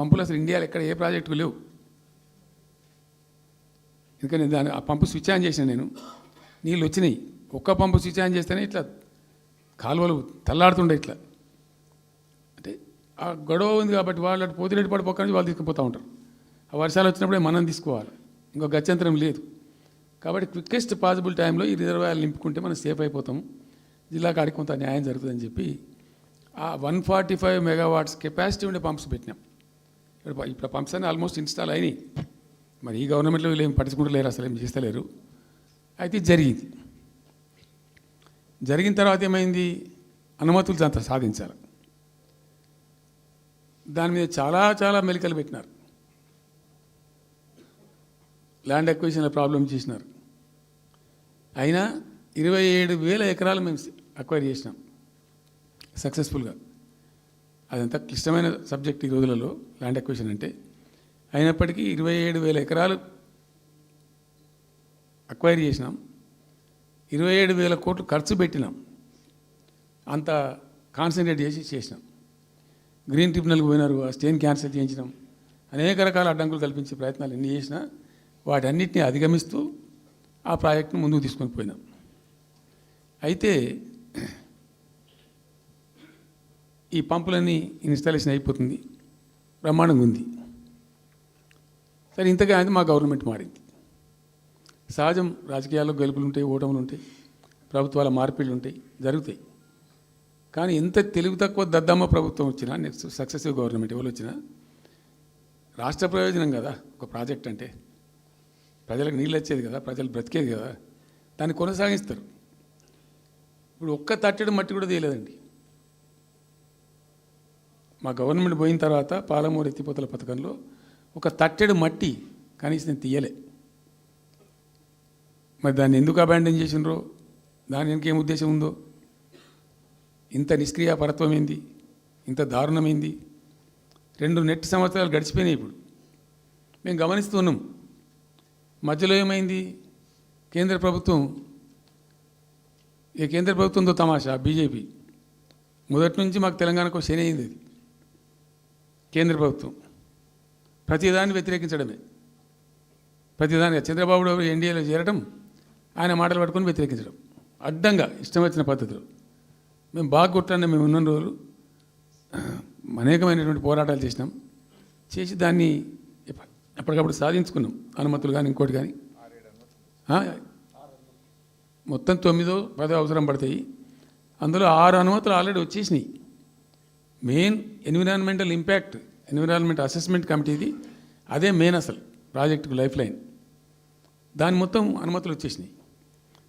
పంపులు అసలు ఇండియాలో ఎక్కడ ఏ ప్రాజెక్టుకు లేవు. ఎందుకని దాని ఆ పంపు స్విచ్ ఆన్ చేసిన నేను, నీళ్ళు వచ్చినాయి. ఒక్క పంపు స్విచ్ ఆన్ చేస్తేనే ఇట్లా కాలువలు తల్లాడుతుండే. ఇట్లా అంటే ఆ గొడవ ఉంది కాబట్టి వాళ్ళు అటు పోతిరెడ్డి పడిపోకుండా వాళ్ళు తీసుకుపోతూ ఉంటారు. ఆ వర్షాలు వచ్చినప్పుడే మనం తీసుకోవాలి, ఇంకో గత్యంతరం లేదు. కాబట్టి క్విక్కెస్ట్ పాసిబుల్ టైంలో ఈ రిజర్వాయర్లు నింపుకుంటే మనం సేఫ్ అయిపోతాము, జిల్లా కాడికి కొంత న్యాయం జరుగుతుందని చెప్పి ఆ 145 మెగావాట్స్ కెపాసిటీ ఉండే పంప్స్ పెట్టినాం. ఇప్పుడు పంప్స్ అన్నీ ఆల్మోస్ట్ ఇన్స్టాల్ అయినాయి. మరి ఈ గవర్నమెంట్లో వీళ్ళు ఏం పట్టించుకుంటలేరు, అసలు ఏం చేస్తలేరు. అయితే జరిగిన తర్వాత ఏమైంది, అనుమతులు అంత సాధించాలి. దాని మీద చాలా చాలా మెలికలు పెట్టినారు. ల్యాండ్ అక్విజిషన్ల ప్రాబ్లం చేసినారు. అయినా 27,000 ఎకరాలు మేము అక్వైర్ చేసినాం సక్సెస్ఫుల్గా. అదంతా క్లిష్టమైన సబ్జెక్ట్ ఈ రోజులలో ల్యాండ్ అక్విజిషన్ అంటే. అయినప్పటికీ 27,000 ఎకరాలు అక్వైర్ చేసినాం, 27,000 కోట్లు ఖర్చు పెట్టినాం. అంత కాన్సన్ట్రేట్ చేసినాం. గ్రీన్ ట్రిబ్యునల్కి పోయినారు, ఆ స్టేని క్యాన్సిల్ చేయించినాం. అనేక రకాల అడ్డంకులు కల్పించే ప్రయత్నాలు ఎన్ని చేసినా వాటన్నిటిని అధిగమిస్తూ ఆ ప్రాజెక్టును ముందుకు తీసుకొని పోయినాం. అయితే ఈ పంపులన్నీ ఇన్స్టాలేషన్ అయిపోతుంది, బ్రహ్మాండంగా ఉంది. సరే, ఇంతగా అయితే మా గవర్నమెంట్ మారింది. సహజం, రాజకీయాల్లో గెలుపులు ఉంటాయి, ఓటములు ఉంటాయి, ప్రభుత్వాల మార్పిళ్ళు ఉంటాయి, జరుగుతాయి. కానీ ఎంత తెలుగు తక్కువ దద్దమ్మ ప్రభుత్వం వచ్చినా, నెక్స్ట్ సక్సెసివ్ గవర్నమెంట్ ఎవరు వచ్చినా రాష్ట్ర ప్రయోజనం కదా ఒక ప్రాజెక్ట్ అంటే. ప్రజలకు నీళ్ళు వచ్చేది కదా, ప్రజలు బ్రతికేది కదా, దాన్ని కొనసాగిస్తారు. ఇప్పుడు ఒక్క తట్టెడు మట్టి కూడా తీయలేదండి. మా గవర్నమెంట్ పోయిన తర్వాత పాలమూరు ఎత్తిపోతల పథకంలో ఒక తట్టెడు మట్టి కనీసం తీయలే. మరి దాన్ని ఎందుకు అబాండన్ చేసినరో, దాని వెనక ఏం ఉద్దేశం ఉందో, ఇంత నిష్క్రియాపరత్వం ఏంది, ఇంత దారుణమైంది. 2 నెట్ సంవత్సరాలు గడిచిపోయినాయి. ఇప్పుడు మేము గమనిస్తున్నాం. మధ్యలో ఏమైంది, కేంద్ర ప్రభుత్వంతో తమాషా. బీజేపీ మొదటి నుంచి మాకు తెలంగాణకు శని అయింది. అది కేంద్ర ప్రభుత్వం ప్రతిదాన్ని వ్యతిరేకించడమే. ప్రతిదానిగా చంద్రబాబు ఎన్డీఏలో చేరడం, ఆయన మాటలు పట్టుకొని వ్యతిరేకించడం, అడ్డంగా ఇష్టం వచ్చిన పద్ధతిలో. మేము బాగా కొట్టాను. మేము ఉన్న రోజులు అనేకమైనటువంటి పోరాటాలు చేసి దాన్ని ఎప్పటికప్పుడు సాధించుకున్నాం. అనుమతులు కానీ ఇంకోటి కానీ మొత్తం 9-10 అవసరం పడతాయి. అందులో 6 అనుమతులు ఆల్రెడీ వచ్చేసినాయి. మెయిన్ ఎన్విరాన్మెంట్ అసెస్మెంట్ కమిటీది అదే మెయిన్ అసలు ప్రాజెక్టుకు లైఫ్ లైన్. దాని మొత్తం అనుమతులు వచ్చేసినాయి.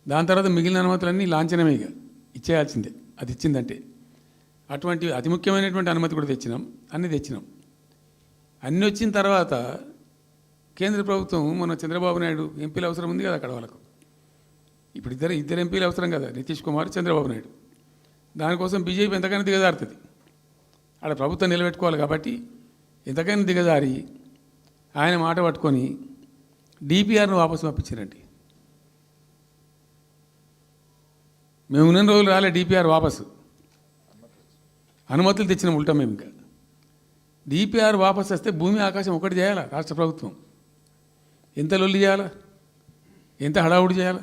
దాని తర్వాత మిగిలిన అనుమతులన్నీ లాంఛనమే, ఇక ఇచ్చేయాల్సిందే. అది ఇచ్చిందంటే అటువంటి అతి ముఖ్యమైనటువంటి అనుమతి కూడా తెచ్చినాం. అన్నీ వచ్చిన తర్వాత కేంద్ర ప్రభుత్వం మన చంద్రబాబు నాయుడు ఎంపీలు అవసరం ఉంది కదా అక్కడ వాళ్ళకు. ఇప్పుడు ఇద్దరు ఎంపీలు అవసరం కదా, నితీష్ కుమార్, చంద్రబాబు నాయుడు. దానికోసం బీజేపీ ఎంతకైనా దిగజారుతుంది. ఆడ ప్రభుత్వం నిలబెట్టుకోవాలి కాబట్టి ఎంతకైనా దిగజారి ఆయన మాట పట్టుకొని డిపిఆర్ను వాపసు పంపించారండి. మేము ఉన్న రోజులు రాలే డిపిఆర్ వాపసు, అనుమతులు తెచ్చిన ఉల్టా. మేము ఇంకా డిపిఆర్ వాపసు వస్తే భూమి ఆకాశం ఒకటి చేయాలా రాష్ట్ర ప్రభుత్వం. ఎంత లొల్లి చేయాలా, ఎంత హడావుడి చేయాలా,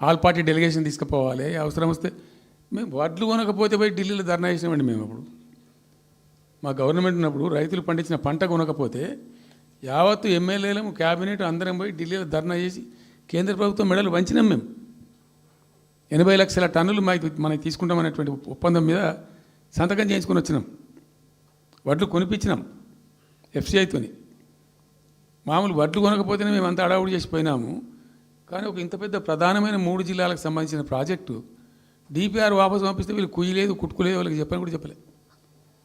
ఆల్ పార్టీ డెలిగేషన్ తీసుకుపోవాలి. అవసరం వస్తే మేము వడ్లు కొనకపోతే పోయి ఢిల్లీలో ధర్నా చేసినామండి. మేము అప్పుడు మా గవర్నమెంట్ ఉన్నప్పుడు రైతులు పండించిన పంట కొనకపోతే యావత్తు ఎమ్మెల్యేలము, క్యాబినెట్ అందరం పోయి ఢిల్లీలో ధర్నా చేసి కేంద్ర ప్రభుత్వం మెడలు వంచినాం. మేము 80 లక్షల టన్నులు మనకి తీసుకుంటామనేటువంటి ఒప్పందం మీద సంతకం చేయించుకొని వచ్చినాం. వడ్లు కొనిపించినాం ఎఫ్సిఐతోని. మామూలు వడ్లు కొనకపోతేనే మేము అంత అడావుడి చేసిపోయినాము. కానీ ఒక ఇంత పెద్ద ప్రధానమైన 3 జిల్లాలకు సంబంధించిన ప్రాజెక్టు డిపిఆర్ వాపసు పంపిస్తే వీళ్ళు కుయ్యలేదు, కుట్టుకోలేదు, వాళ్ళకి చెప్పని కూడా చెప్పలేదు.